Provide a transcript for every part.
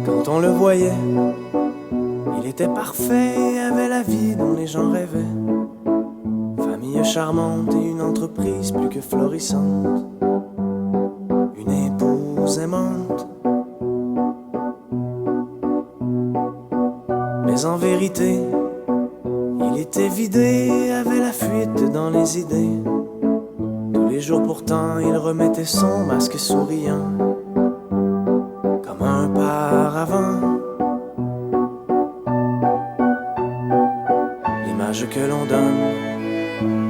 Quand on le voyait, il était parfait et avait la vie dont les gens rêvaient. Famille charmante et une entreprise plus que florissante. Une épouse aimante. Mais en vérité, il était vidé et avait la fuite dans les idées. Tous les jours pourtant, il remettait son masque souriant, comme un paravent. L'image que l'on donne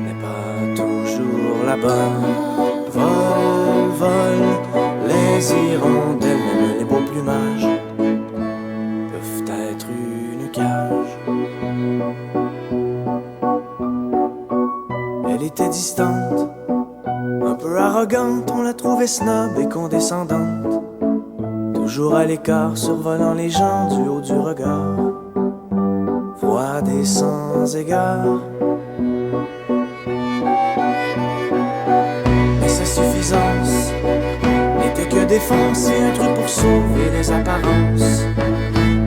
n'est pas toujours la bonne. Vol, vol, les hirondelles, même les beaux plumages peuvent être une cage. Elle était distante, un peu arrogante, on la trouvait snob et condescendante. Toujours à l'écart, survolant les gens du haut du regard, froide et sans égard. Mais sa suffisance n'était que défense et un truc pour sauver les apparences.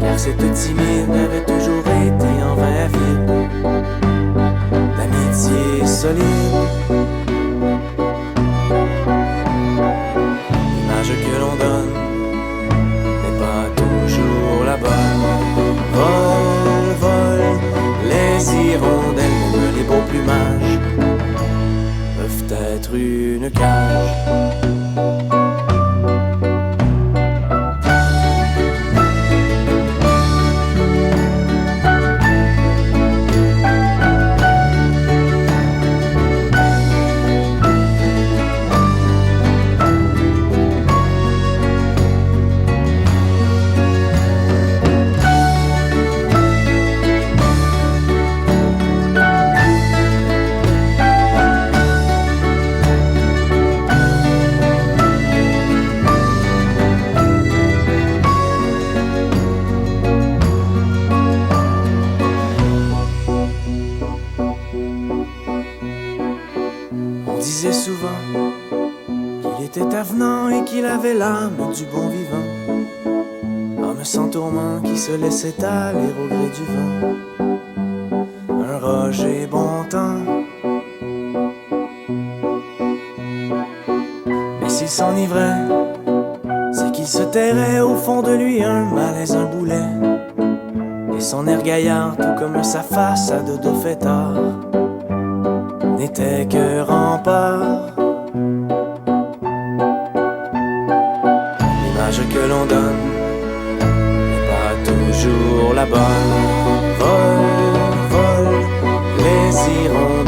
Car cette timide avait toujours été en verre vide, l'amitié solide. L'image que l'on donne n'est pas toujours la bonne. Vol, vol, les hirondelles, même les beaux plumages peuvent être une cage. On disait souvent qu'il était avenant et qu'il avait l'âme du bon vivant, homme sans tourment qui se laissait aller au gré du vent, un Roger bon temps. Mais s'il s'enivrait, c'est qu'il se terrait au fond de lui un malaise, un boulet, et son air gaillard, tout comme sa façade de fêtard, n'était que rempart. L'image que l'on donne n'est pas toujours la bonne. Vol, vol, les hirondelles.